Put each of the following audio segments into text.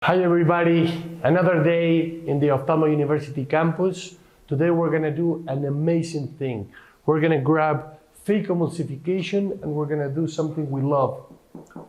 Hi everybody, another day in the Ophthalmo University campus. Today we're going to do an amazing thing. We're going to grab Phacomulsification and we're going to do something we love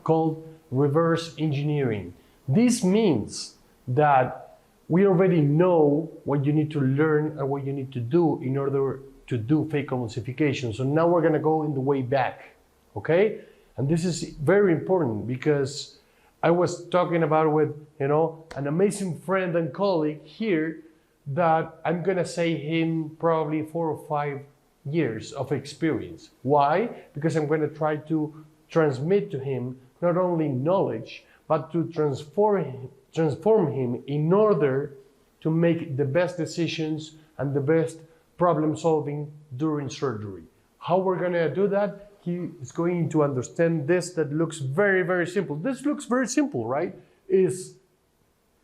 called reverse engineering. This means that we already know what you need to learn and what you need to do in order to do Phacomulsification. So now we're going to go in the way back, okay? And this is very important because I was talking about with, an amazing friend and colleague here that I'm gonna say him probably 4 or 5 years of experience. Why? Because I'm gonna try to transmit to him not only knowledge, but to transform him in order to make the best decisions and the best problem solving during surgery. How we're gonna do that? He is going to understand this that looks very, very simple. This looks very simple, right? Is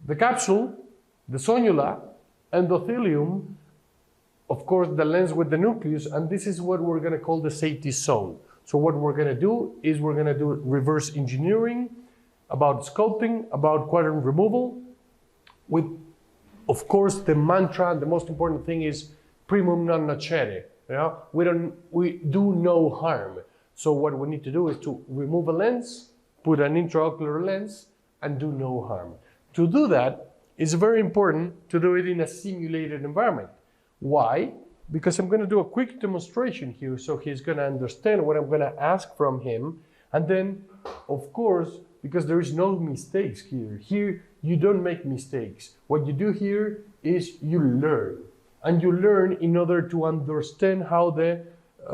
the capsule, the sonula, endothelium, of course the lens with the nucleus, and this is what we're going to call the safety zone. So what we're going to do is we're going to do reverse engineering about sculpting, about quadrant removal, with, of course, the mantra, the most important thing is primum non nocere. We do no harm. So what we need to do is to remove a lens, put an intraocular lens, and do no harm. To do that, it's very important to do it in a simulated environment. Why? Because I'm going to do a quick demonstration here, so he's going to understand what I'm going to ask from him. And then, of course, because there is no mistakes here. Here, you don't make mistakes. What you do here is you learn. And you learn in order to understand how the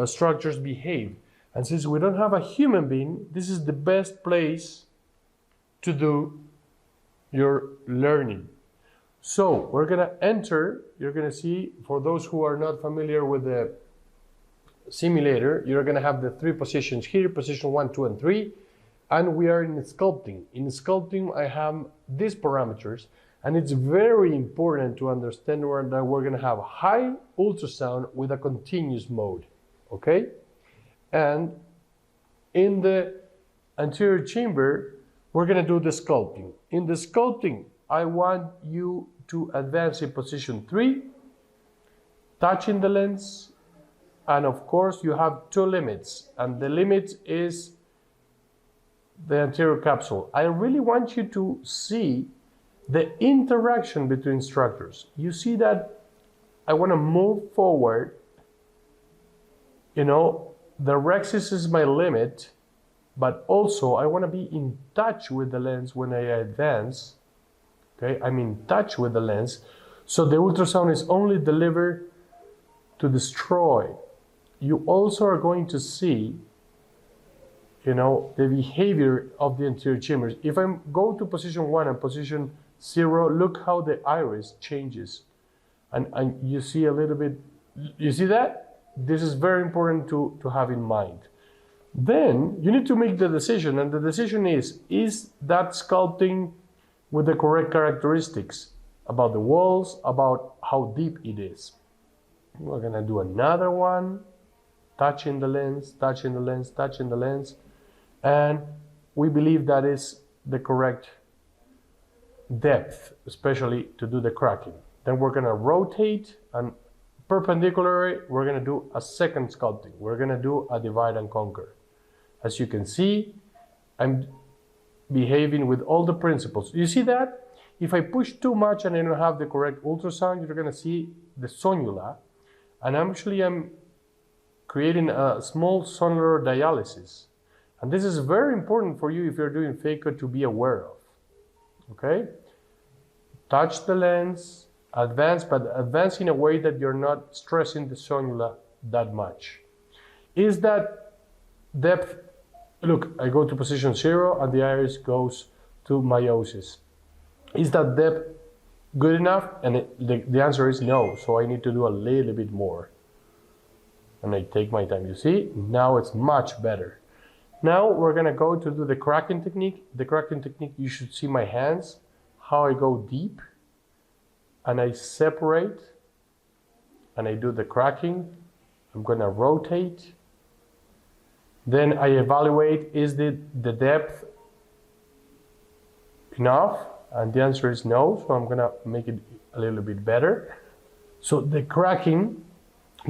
structures behave. And since we don't have a human being, this is the best place to do your learning. So we're going to enter, you're going to see, for those who are not familiar with the simulator, you're going to have the 3 positions here, position 1, 2, and 3. And we are in sculpting. In sculpting, I have these parameters. And it's very important to understand that we're going to have high ultrasound with a continuous mode, okay? And in the anterior chamber, we're going to do the sculpting. In the sculpting, I want you to advance in position 3, touching the lens, and of course you have 2 limits, and the limit is the anterior capsule. I really want you to see the interaction between structures. You see that I want to move forward. The rhexis is my limit, but also I want to be in touch with the lens when I advance. Okay, I'm in touch with the lens. So the ultrasound is only delivered to destroy. You also are going to see, the behavior of the anterior chambers. If I go to position 1 and position 0, look how the iris changes. And you see a little bit, you see that? This is very important to have in mind. Then you need to make the decision, and the decision is that sculpting with the correct characteristics about the walls, about how deep it is. We're gonna do another one, touching the lens, touching the lens, touching the lens, and we believe that is the correct depth, especially to do the cracking. Then we're gonna rotate, and perpendicularly, we're going to do a second sculpting. We're going to do a divide and conquer. As you can see, I'm behaving with all the principles. You see that? If I push too much and I don't have the correct ultrasound, you're going to see the sonula. And actually, I'm creating a small sonular dialysis. And this is very important for you if you're doing Phaco to be aware of. Okay? Touch the lens. Advance, but advance in a way that you're not stressing the sonula that much. Is that depth, look, I go to position 0 and the iris goes to meiosis. Is that depth good enough? And the answer is no, so I need to do a little bit more. And I take my time, you see? Now it's much better. Now we're gonna go to do the cracking technique. The cracking technique, you should see my hands, how I go deep. And I separate, and I do the cracking. I'm gonna rotate. Then I evaluate, is the depth enough? And the answer is no, so I'm gonna make it a little bit better. So the cracking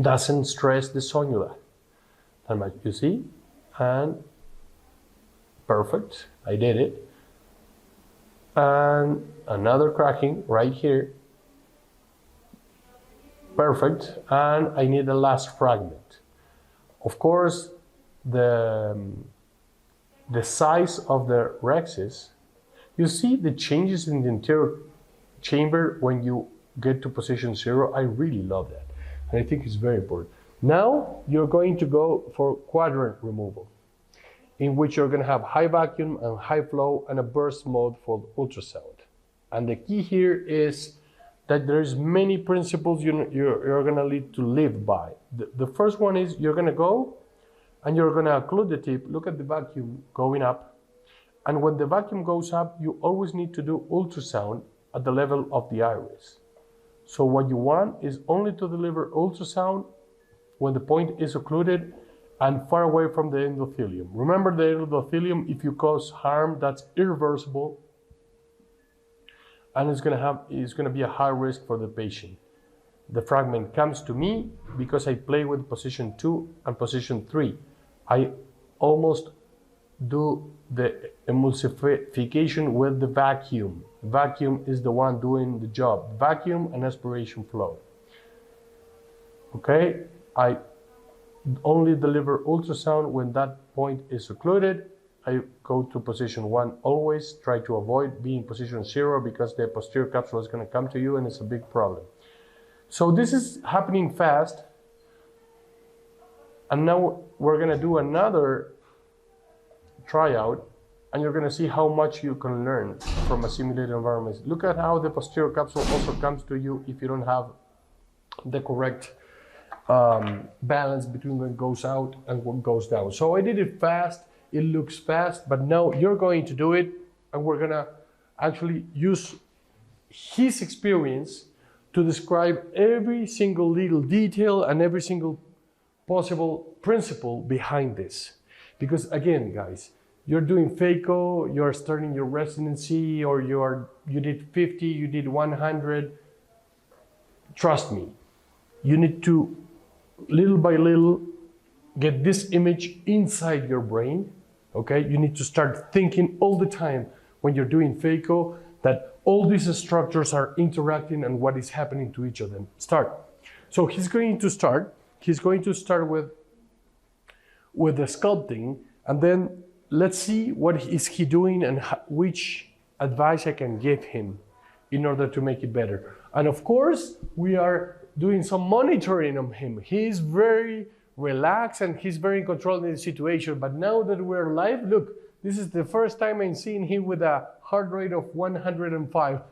doesn't stress the sonula that much, you see? And perfect, I did it. And another cracking right here. Perfect, and I need the last fragment. Of course, the size of the rhexis, you see the changes in the interior chamber when you get to position 0. I really love that, and I think it's very important. Now you're going to go for quadrant removal, in which you're going to have high vacuum and high flow and a burst mode for ultrasound. And the key here is that there's many principles you're going to need to live by. The first one is you're going to go and you're going to occlude the tip. Look at the vacuum going up. And when the vacuum goes up, you always need to do ultrasound at the level of the iris. So what you want is only to deliver ultrasound when the point is occluded and far away from the endothelium. Remember, the endothelium, if you cause harm, that's irreversible, and it's going to be a high risk for the patient. The fragment comes to me because I play with position 2 and position 3. I almost do the emulsification with the vacuum. Vacuum is the one doing the job. Vacuum and aspiration flow. Okay, I only deliver ultrasound when that point is occluded. I go to position 1 always, try to avoid being position 0 because the posterior capsule is going to come to you and it's a big problem. So this is happening fast. And now we're going to do another tryout, and you're going to see how much you can learn from a simulated environment. Look at how the posterior capsule also comes to you if you don't have the correct balance between what goes out and what goes down. So I did it fast, it looks fast, but now you're going to do it, and we're going to actually use his experience to describe every single little detail and every single possible principle behind this. Because again, guys, you're doing Phaco, you're starting your residency, or you did 50, you did 100. Trust me, you need to, little by little, get this image inside your brain, okay? You need to start thinking all the time when you're doing Phaco that all these structures are interacting and what is happening to each of them. Start. So he's going to start with the sculpting, and then let's see what is he doing and which advice I can give him in order to make it better. And of course, we are doing some monitoring of him. He's very relaxed and he's very in control of the situation. But now that we're live, look, this is the first time I'm seeing him with a heart rate of 105.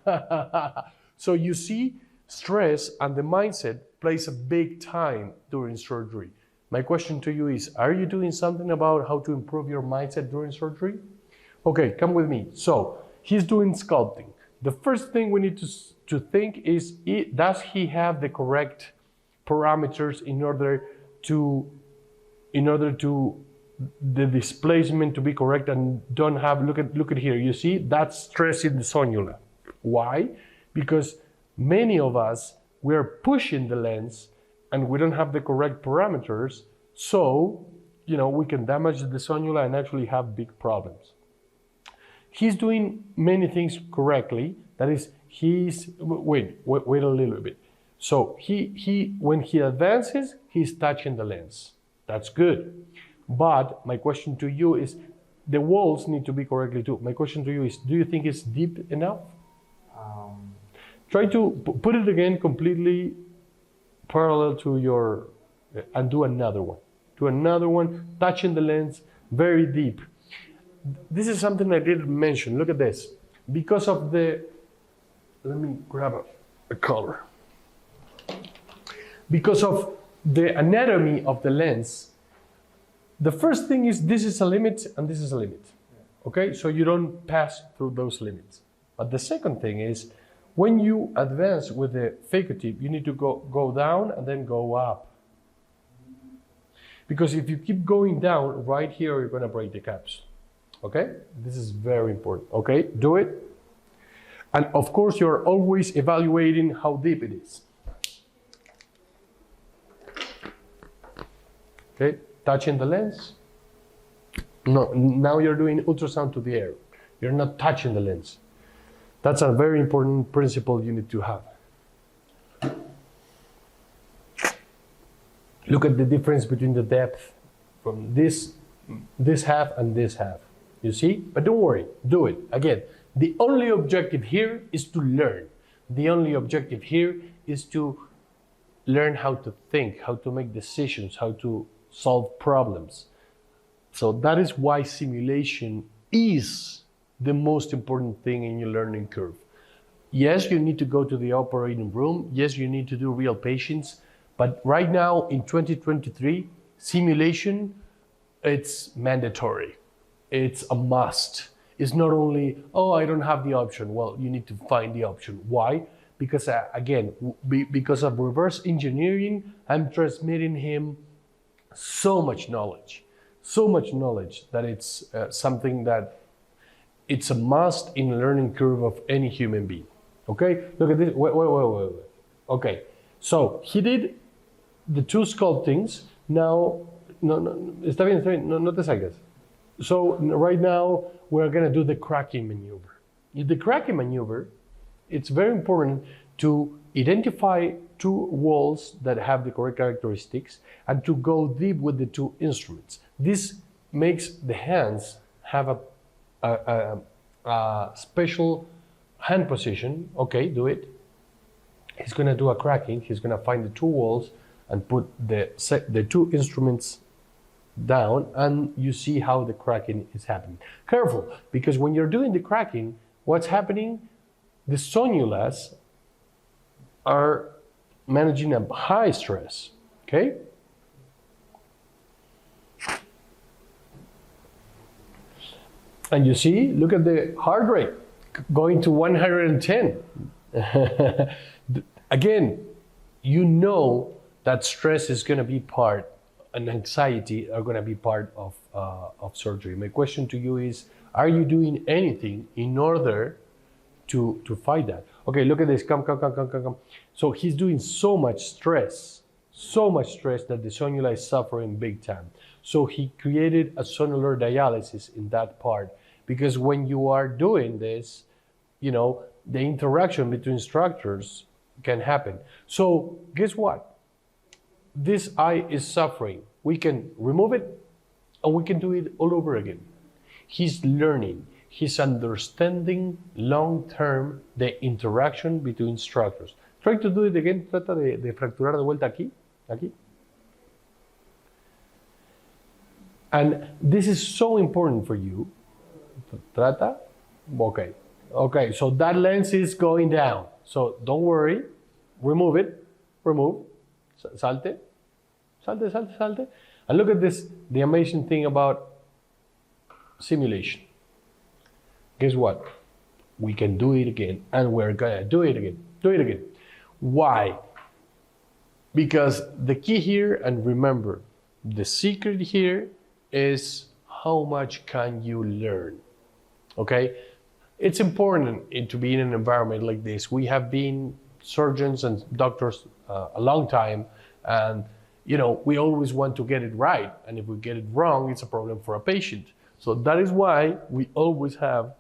So you see, stress and the mindset plays a big time during surgery. My question to you is, are you doing something about how to improve your mindset during surgery? Okay, come with me. So he's doing sculpting. The first thing we need to think is, does he have the correct parameters in order to the displacement to be correct and don't have, look at here, you see, that's stressing the sonula. Why? Because many of us, we're pushing the lens and we don't have the correct parameters, so, we can damage the sonula and actually have big problems. He's doing many things correctly. That is, wait a little bit. So when he advances, he's touching the lens. That's good. But my question to you is, the walls need to be correctly too. My question to you is, do you think it's deep enough? Try to put it again completely parallel to your, and do another one. Do another one, touching the lens, very deep. This is something I didn't mention. Look at this. Because of the, let me grab a color. Because of the anatomy of the lens, the first thing is this is a limit and this is a limit. Okay, so you don't pass through those limits. But the second thing is, when you advance with the Phaco tip, you need to go down and then go up. Because if you keep going down, right here, you're going to break the caps. Okay? This is very important. Okay? Do it. And of course, you're always evaluating how deep it is. Okay, touching the lens. No, now you're doing ultrasound to the air. You're not touching the lens. That's a very important principle you need to have. Look at the difference between the depth from this half and this half. You see? But don't worry, do it. Again, the only objective here is to learn. The only objective here is to learn how to think, how to make decisions, how to solve problems. So that is why simulation is the most important thing in your learning curve. Yes, you need to go to the operating room. Yes, you need to do real patients. But right now in 2023, simulation, it's mandatory. It's a must. It's not only, oh, I don't have the option. Well, you need to find the option. Why? Because again, because of reverse engineering, I'm transmitting him so much knowledge that it's something that it's a must in the learning curve of any human being. Okay, look at this. Wait. Okay, so he did the two sculptings. Now, no, está bien, no te salgas. So right now we're gonna do the cracking maneuver. In the cracking maneuver, it's very important to identify two walls that have the correct characteristics and to go deep with the two instruments. This makes the hands have a special hand position. Okay, do it. He's gonna do a cracking. He's gonna find the two walls and put the two instruments down, and you see how the cracking is happening. Careful, because when you're doing the cracking, what's happening? The sonnulas are managing a high stress, okay? And you see, look at the heart rate going to 110. Again, you know that stress is going to be part, and anxiety are going to be part of surgery. My question to you is, are you doing anything in order to fight that? Okay, look at this, come. So he's doing so much stress that the sonnula is suffering big time. So he created a sonnular dialysis in that part, because when you are doing this, you know, the interaction between structures can happen. So guess what? This eye is suffering. We can remove it and we can do it all over again. He's learning. He's understanding long-term the interaction between structures. Try to do it again. Trata de fracturar de vuelta aquí. And this is so important for you. Trata. Okay, so that lens is going down. So don't worry. Remove it. Remove. Salte. And look at this, the amazing thing about simulation. Guess what? We can do it again, and we're gonna do it again. Why? Because the key here, and remember, the secret here is how much can you learn, okay? It's important to be in an environment like this. We have been surgeons and doctors a long time, and you know, we always want to get it right, and if we get it wrong, it's a problem for a patient. So that is why we always have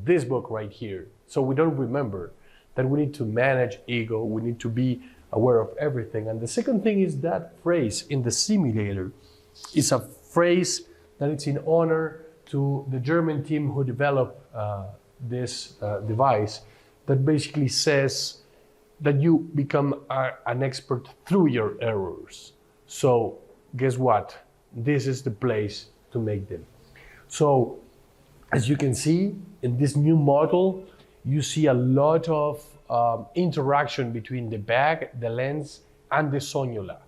this book right here, so we don't remember that we need to manage ego, we need to be aware of everything. And the second thing is that phrase in the simulator is a phrase that it's in honor to the German team who developed this device, that basically says that you become an expert through your errors. So guess what? This is the place to make them. So as you can see in this new model, you see a lot of interaction between the bag, the lens, and the sonnula.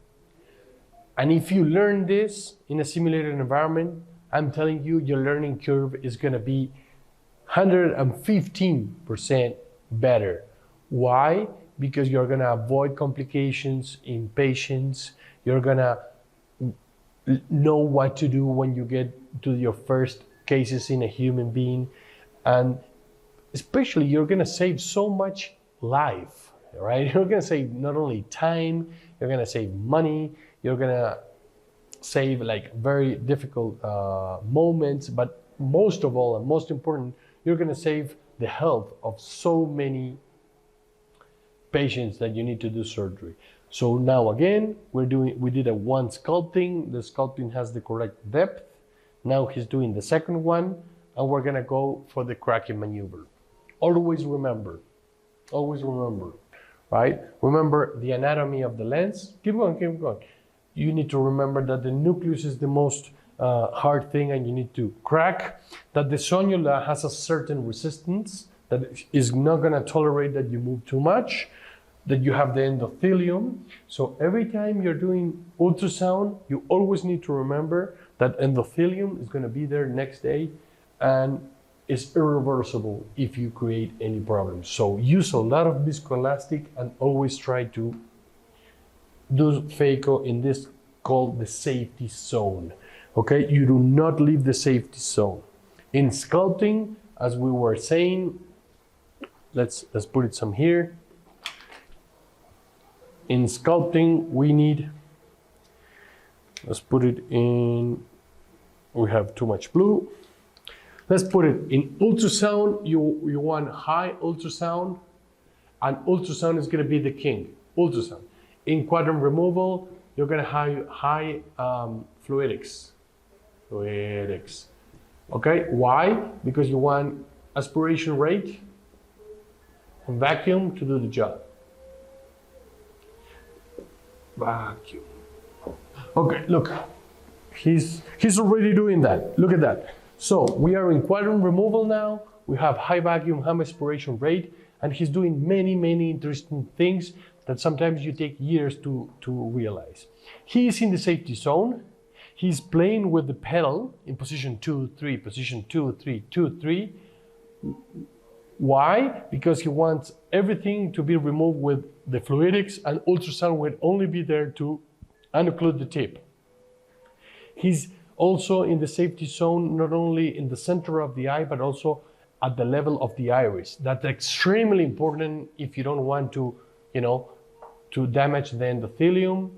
And if you learn this in a simulated environment, I'm telling you, your learning curve is gonna be 115% better. Why? Because you're gonna avoid complications in patients. You're gonna know what to do when you get to your first cases in a human being. And especially you're gonna save so much life, right? You're gonna save not only time, you're gonna save money, you're gonna save like very difficult moments, but most of all and most important, you're gonna save the health of so many patients that you need to do surgery. So now again, we did a one sculpting. The sculpting has the correct depth. Now he's doing the second one, and we're gonna go for the cracking maneuver. Always remember, right? Remember the anatomy of the lens. Keep going, keep going. You need to remember that the nucleus is the most hard thing, and you need to crack. That the sonula has a certain resistance that is not gonna tolerate that you move too much. That you have the endothelium. So every time you're doing ultrasound, you always need to remember that endothelium is going to be there next day and is irreversible if you create any problems. So use a lot of viscoelastic and always try to do phaco in this called the safety zone. Okay, you do not leave the safety zone. In sculpting, as we were saying, let's put it some here. In sculpting, we need, let's put it in, we have too much blue. Let's put it in ultrasound. You want high ultrasound, and ultrasound is going to be the king, ultrasound. In quadrant removal, you're going to have high fluidics. Okay, why? Because you want aspiration rate and vacuum to do the job. Vacuum. Okay, look, he's already doing that. Look at that. So we are in quadrant removal now. We have high vacuum, high aspiration rate, and he's doing many interesting things that sometimes you take years to realize. He is in the safety zone. He's playing with the pedal in position 2, 3, position 2, 3, 2, 3. Why? Because he wants everything to be removed with the fluidics, and ultrasound will only be there to occlude the tip. He's also in the safety zone, not only in the center of the eye, but also at the level of the iris. That's extremely important if you don't want to, to damage the endothelium.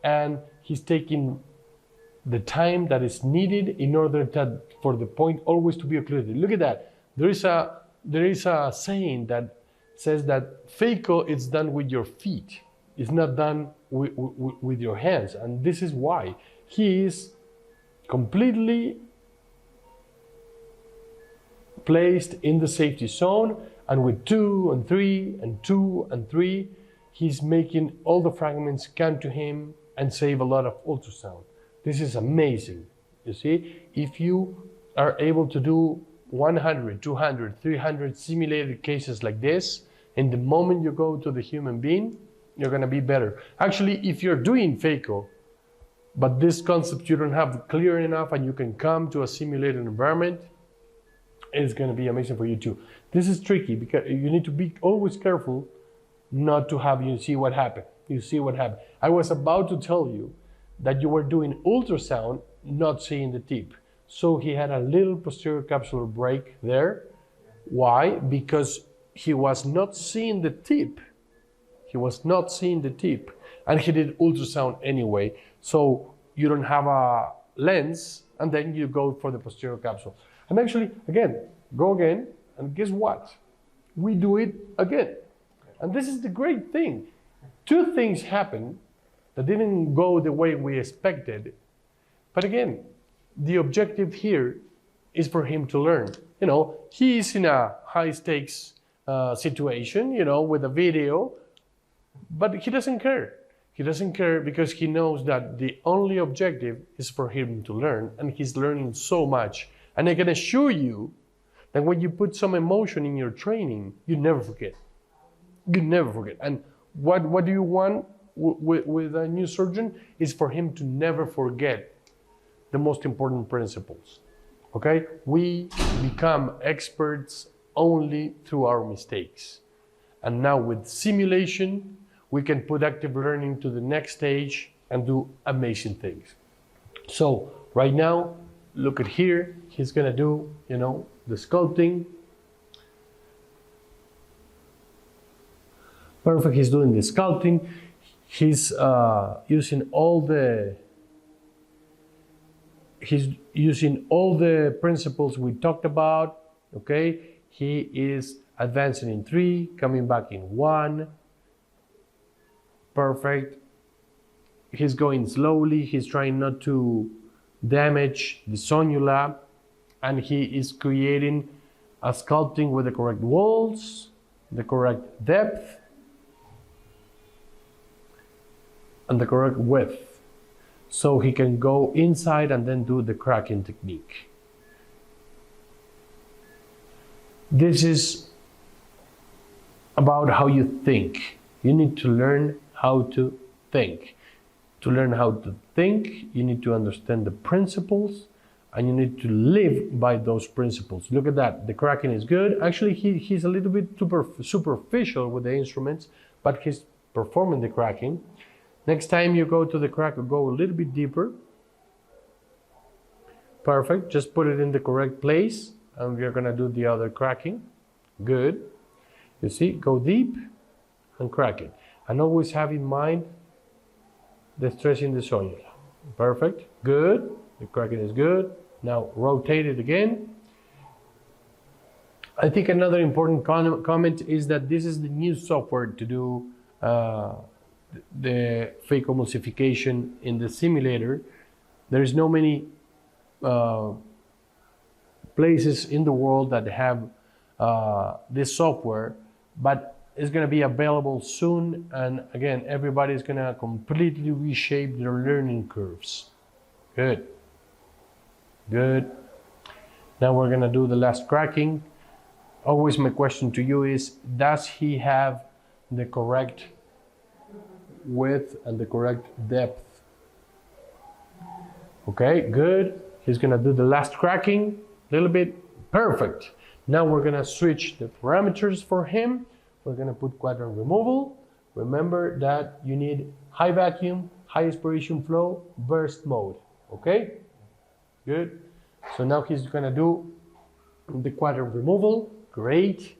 And he's taking the time that is needed in order for the point always to be occluded. Look at that. There is a saying that says that phaco is done with your feet. It's not done with your hands. And this is why. He is completely placed in the safety zone, and with 2 and 3 and 2 and 3, he's making all the fragments come to him and save a lot of ultrasound. This is amazing. You see, if you are able to do 100, 200, 300 simulated cases like this, and the moment you go to the human being, you're going to be better. Actually, if you're doing phaco, but this concept you don't have clear enough and you can come to a simulated environment, it's going to be amazing for you too. This is tricky because you need to be always careful not to have you see what happened. You see what happened. I was about to tell you that you were doing ultrasound, not seeing the tip. So he had a little posterior capsular break there. Why? Because he was not seeing the tip. He was not seeing the tip. And he did ultrasound anyway. So you don't have a lens, and then you go for the posterior capsule. And actually, again, go again, and guess what? We do it again. And this is the great thing. 2 things happened that didn't go the way we expected. But again, the objective here is for him to learn. He is in a high stakes situation, with a video, but he doesn't care. He doesn't care because he knows that the only objective is for him to learn, and he's learning so much. And I can assure you that when you put some emotion in your training, you never forget. You never forget. And what do you want with a new surgeon is for him to never forget the most important principles. Okay? We become experts only through our mistakes. And now with simulation, we can put active learning to the next stage and do amazing things. So right now, look at here, he's gonna do, the sculpting. Perfect, he's doing the sculpting. He's using all the principles we talked about, okay? He is advancing in 3, coming back in 1. Perfect. He's going slowly, he's trying not to damage the sonula, and he is creating a sculpting with the correct walls, the correct depth, and the correct width, so he can go inside and then do the cracking technique. This is about how you think. You need to learn how to think. To learn how to think, you need to understand the principles, and you need to live by those principles. Look at that, the cracking is good. Actually, he's a little bit superficial with the instruments, but he's performing the cracking. Next time you go to the crack, go a little bit deeper. Perfect, just put it in the correct place, and we're gonna do the other cracking. Good. You see, go deep and crack it. And always have in mind the stress in the sonula. Perfect, good. The cracking is good. Now rotate it again. I think another important comment is that this is the new software to do the Phacomulsification in the simulator. There is no many places in the world that have this software, but it's going to be available soon, and again, everybody's going to completely reshape their learning curves. Good. Good. Now we're going to do the last cracking. Always my question to you is, does he have the correct width and the correct depth? Okay, good. He's going to do the last cracking a little bit. Perfect. Now we're going to switch the parameters for him. We're going to put quadrant removal. Remember that you need high vacuum, high aspiration flow, burst mode. Okay? Good. So now he's going to do the quadrant removal. Great.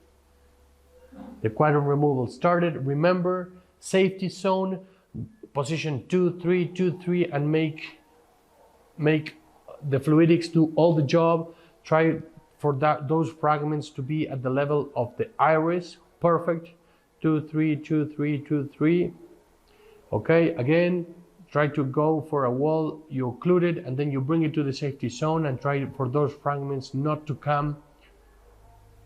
The quadrant removal started. Remember, safety zone, position 2, 3, 2, 3, and make the fluidics do all the job. Try for those fragments to be at the level of the iris. Perfect. 2, 3, 2, 3, 2, 3. Okay, again, try to go for a wall you occluded, and then you bring it to the safety zone and try for those fragments not to come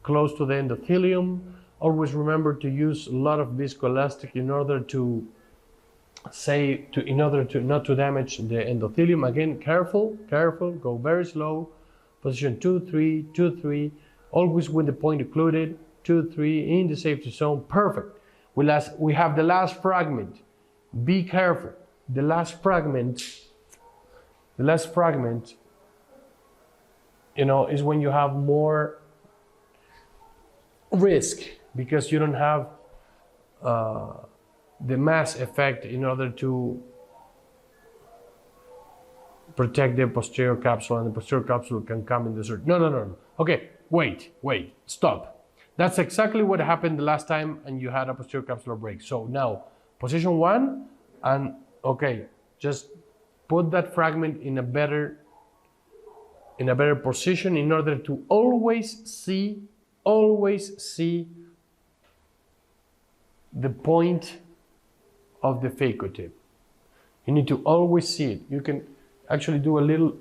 close to the endothelium. Always remember to use a lot of viscoelastic in order to not to damage the endothelium. Again, careful, go very slow. Position 2, 3, 2, 3. Always with the point occluded. 2, 3 in the safety zone. Perfect. We have the last fragment. Be careful. The last fragment, you know, is when you have more risk, because you don't have the mass effect in order to protect the posterior capsule, and the posterior capsule can come in the surgery. No. Okay, wait, stop. That's exactly what happened the last time and you had a posterior capsular break. So now, position 1, and okay, just put that fragment in a better position in order to always see the point of the phaco tip. You need to always see it. You can actually do a little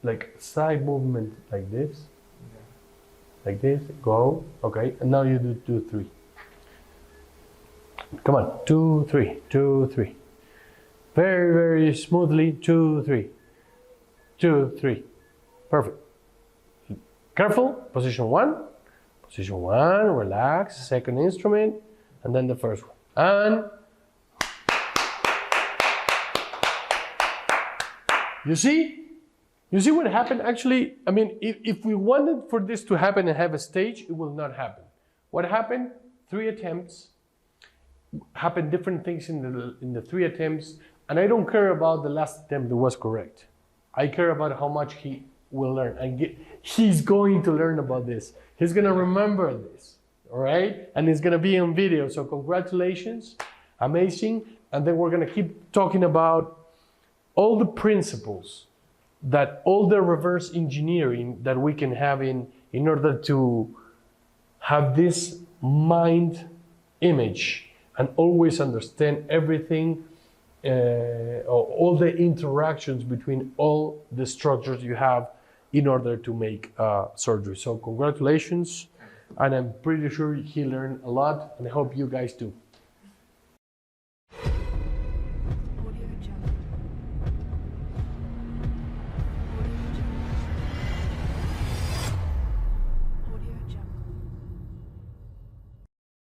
like side movement like this. Like this, go, okay, and now you do 2, 3. Come on, 2, 3, 2, 3. Very, very smoothly, 2, 3, 2, 3. Perfect. Careful, position 1, relax, second instrument, and then the first one. And you see what happened? Actually, I mean, if we wanted for this to happen and have a stage, it will not happen. What happened? 3 attempts. Happened different things in the 3 attempts, and I don't care about the last attempt that was correct. I care about how much he will learn, and he's going to learn about this. He's gonna remember this, all right? And it's gonna be on video, so congratulations, amazing. And then we're gonna keep talking about all the principles that all the reverse engineering that we can have in order to have this mind image and always understand everything, or all the interactions between all the structures you have in order to make surgery. So congratulations, and I'm pretty sure he learned a lot, and I hope you guys do.